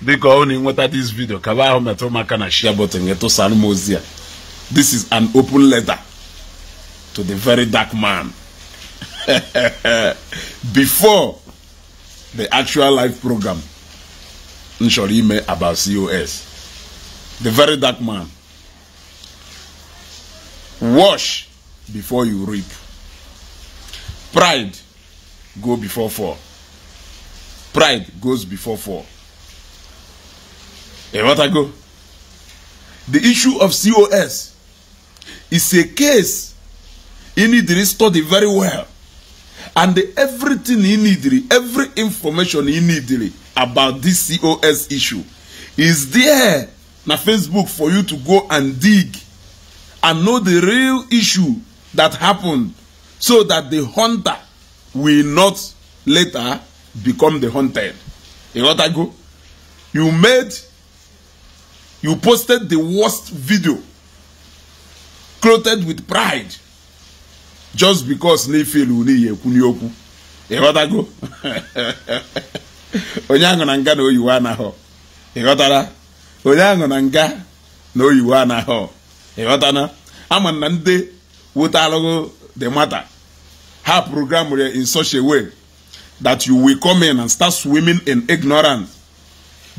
Because only this video, share button. This is an open letter to the very dark man. Before the actual live program, about COS. The very dark man. Wash before you reap. Pride go before fall. Pride goes before fall. And what I go? The issue of COS is a case you need to study very well. And everything you need, every information you need about this COS issue is there na Facebook for you to go and dig and know the real issue that happened, so that the hunter will not later become the hunted. You what I go? You posted the worst video, clothed with pride, just because ne feel uni kunyoku. You what I go? Onyango nanga no you wana ho. You what I? Onyango nanga no you wana ho. You what I? I'm nande wotalogo the matter. Her program in such a way that you will come in and start swimming in ignorance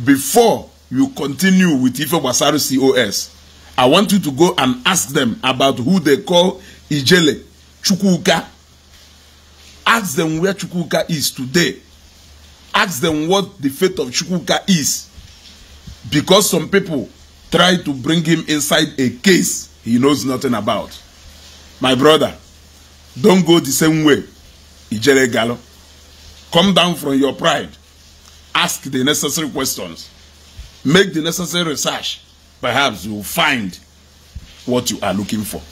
before you continue with Ife Wasaru COS. I want you to go and ask them about who they call Ijele Chukwuka. Ask them where Chukwuka is today. Ask them what the fate of Chukwuka is. Because some people try to bring him inside a case he knows nothing about. My brother, don't go the same way, Ijele Gallo. Come down from your pride. Ask the necessary questions. Make the necessary research. Perhaps you will find what you are looking for.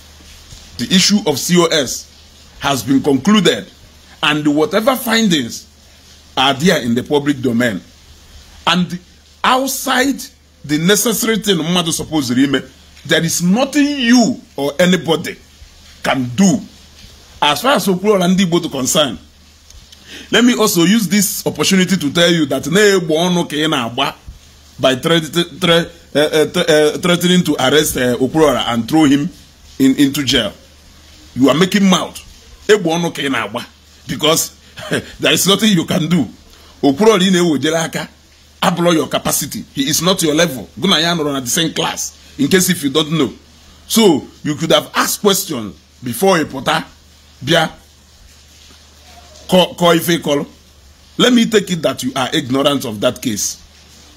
The issue of COS has been concluded, and whatever findings are there in the public domain. And outside the necessary thing Madu supposed to remember, there is nothing you or anybody can do as far as Okwuluora and Ndi Igbo to concern. Let me also use this opportunity to tell you that by threatening to arrest Okwuluora and throw him into jail, you are making mouth. Because there is nothing you can do. Okwuluora abroad your capacity. He is not your level. Gunayan at the same class. In case if you don't know. So you could have asked questions before a potter. Bia. Let me take it that you are ignorant of that case.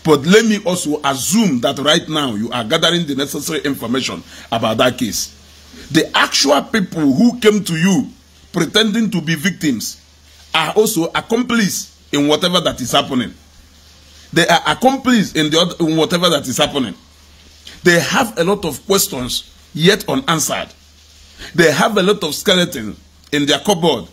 But let me also assume that right now you are gathering the necessary information about that case. The actual people who came to you pretending to be victims are also accomplices in whatever that is happening. They are accomplices in whatever that is happening. They have a lot of questions yet unanswered. They have a lot of skeletons in their cupboard.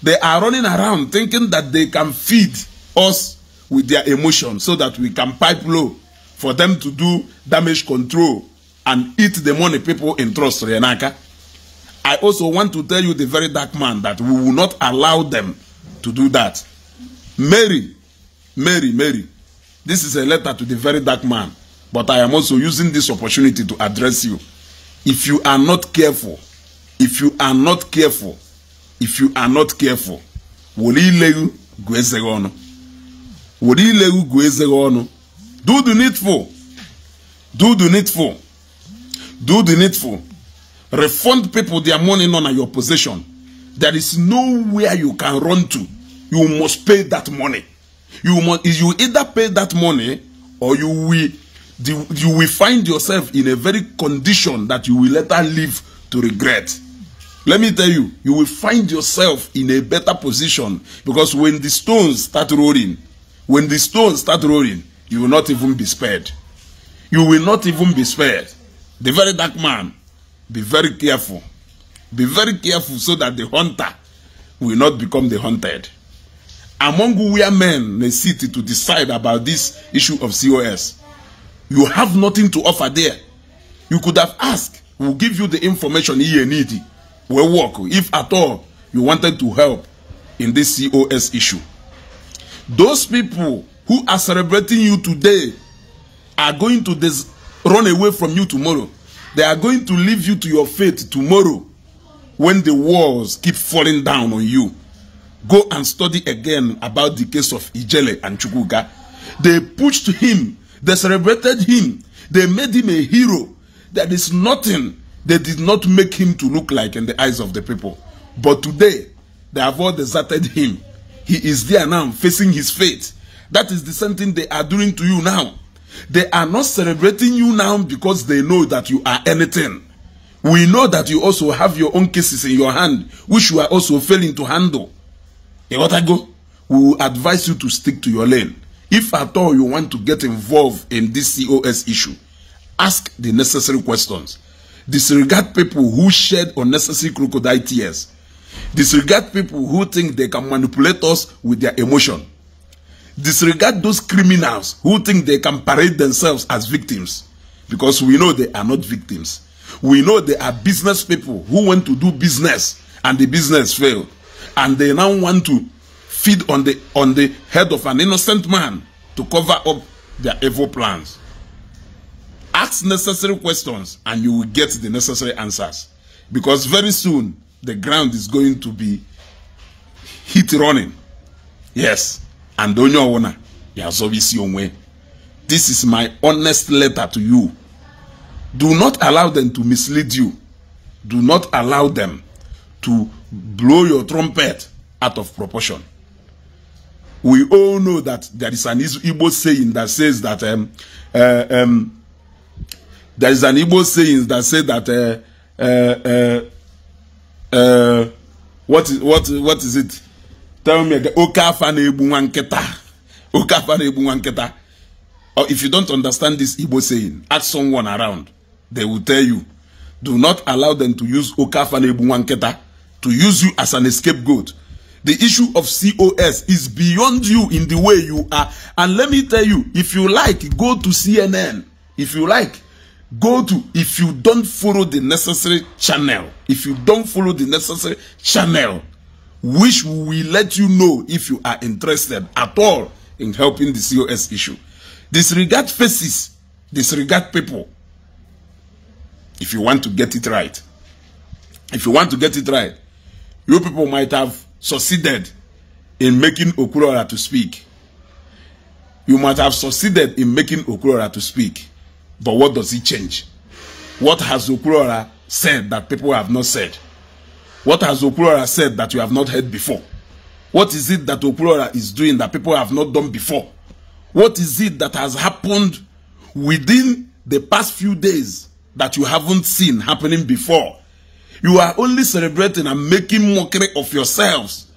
They are running around thinking that they can feed us with their emotions so that we can pipe low for them to do damage control and eat the money people entrust to Renaka. I also want to tell you, the very dark man, that we will not allow them to do that. Mary, this is a letter to the very dark man, but I am also using this opportunity to address you. If you are not careful, do the needful. Do the needful. Refund people their money none at your possession. There is nowhere you can run to. You must pay that money. You either pay that money or you will find yourself in a very condition that you will later live to regret. Let me tell you, you will find yourself in a better position, because when the stones start rolling, you will not even be spared. You will not even be spared. The very dark man, be very careful. Be very careful so that the hunter will not become the hunted. Among we are men, they sit to decide about this issue of COS. You have nothing to offer there. You could have asked, we'll give you the information you need. We'll work, if at all you wanted to help in this COS issue. Those people who are celebrating you today are going to run away from you tomorrow. They are going to leave you to your fate tomorrow when the walls keep falling down on you. Go and study again about the case of Ijele and Chukwuka. They pushed him. They celebrated him. They made him a hero. There is nothing they did not make him to look like in the eyes of the people. But today, they have all deserted him. He is there now facing his fate. That is the same thing they are doing to you now. They are not celebrating you now because they know that you are anything. We know that you also have your own cases in your hand, which you are also failing to handle. We will advise you to stick to your lane. If at all you want to get involved in this COS issue, ask the necessary questions. Disregard people who shed unnecessary crocodile tears. Disregard people who think they can manipulate us with their emotion. Disregard those criminals who think they can parade themselves as victims. Because we know they are not victims. We know they are business people who want to do business and the business failed. And they now want to feed on the head of an innocent man to cover up their evil plans. Ask necessary questions and you will get the necessary answers. Because very soon, the ground is going to be hit running. Yes. And don't you wanna? This is my honest letter to you. Do not allow them to mislead you. Do not allow them to blow your trumpet out of proportion. We all know that there is an Igbo saying that says that there is an Igbo saying that says that what is it? Tell me again. Or if you don't understand this Igbo saying, ask someone around. They will tell you. Do not allow them to use to use you as an scapegoat. The issue of COS is beyond you in the way you are. And let me tell you, if you like, go to CNN. If you like, if you don't follow the necessary channel, which will let you know if you are interested at all in helping the COS issue. Disregard faces, disregard people. If you want to get it right. If you want to get it right, you people might have succeeded in making Okwuluora to speak. You might have succeeded in making Okwuluora to speak. But what does it change? What has Okwuluora said that people have not said? What has Okwuluora said that you have not heard before? What is it that Okwuluora is doing that people have not done before? What is it that has happened within the past few days that you haven't seen happening before? You are only celebrating and making mockery of yourselves.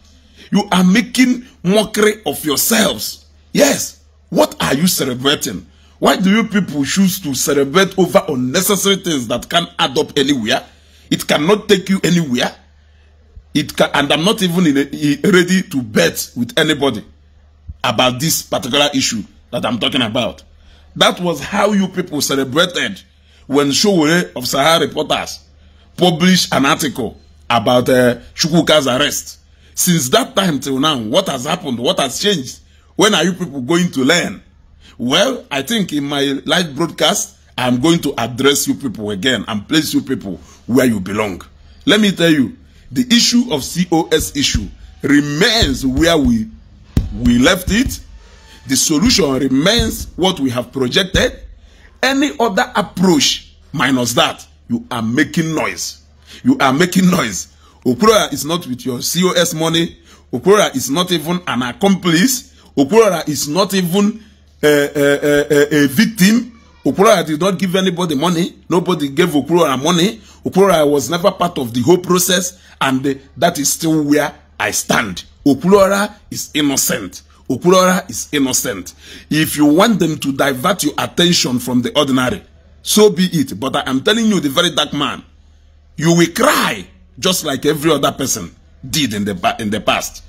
You are making mockery of yourselves. Yes. What are you celebrating? Why do you people choose to celebrate over unnecessary things that can't add up anywhere? It cannot take you anywhere. And I'm not even ready to bet with anybody about this particular issue that I'm talking about. That was how you people celebrated when Showore of Sahara Reporters published an article about Chukwuka's arrest. Since that time till now, what has happened? What has changed? When are you people going to learn? Well, I think in my live broadcast, I'm going to address you people again and place you people where you belong. Let me tell you, the issue of COS issue remains where we left it. The solution remains what we have projected. Any other approach minus that, you are making noise. You are making noise. Okwuluora is not with your COS money. Okwuluora is not even an accomplice. Okwuluora is not even a victim. Okwuluora did not give anybody money. Nobody gave Okwuluora money. Okwuluora was never part of the whole process, and that is still where I stand. Okwuluora is innocent. Okwuluora is innocent. If you want them to divert your attention from the ordinary, so be it. But I am telling you, the very dark man, you will cry just like every other person did in the past.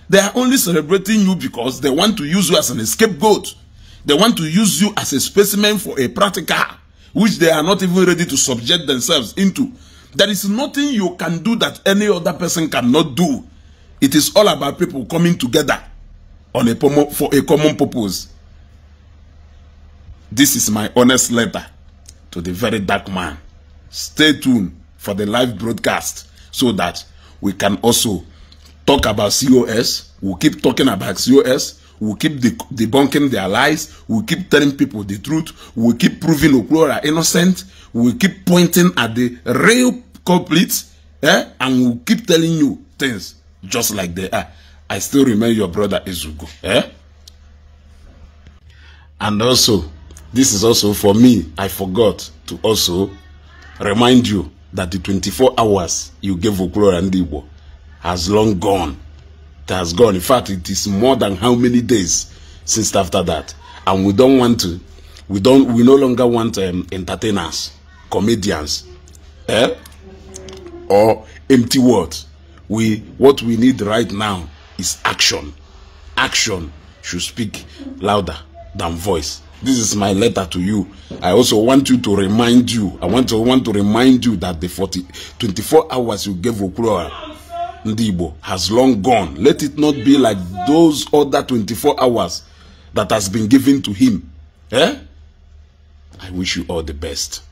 They are only celebrating you because they want to use you as an scapegoat. They want to use you as a specimen for a practical, which they are not even ready to subject themselves into. There is nothing you can do that any other person cannot do. It is all about people coming together on for a common purpose. This is my honest letter to the very dark man. Stay tuned for the live broadcast so that we can also talk about COS. We'll keep talking about COS. We'll keep debunking their lies. We'll keep telling people the truth. We'll keep proving Okwuluora innocent. We'll keep pointing at the real culprits. And we'll keep telling you things just like they are. I still remember your brother Isiagu. And also, this is also for me. I forgot to also remind you that the 24 hours you gave Okwuluora Ndi Igbo has long gone. It has gone. In fact, it is more than how many days since after that. And we don't want to, we no longer want entertainers, comedians, or empty words. What we need right now is action. Action should speak louder than voice. This is my letter to you. I also want you to remind you. I want to remind you that the 24 hours you gave Okwuluora Ndi Igbo has long gone. Let it not be like those other 24 hours that has been given to him. I wish you all the best.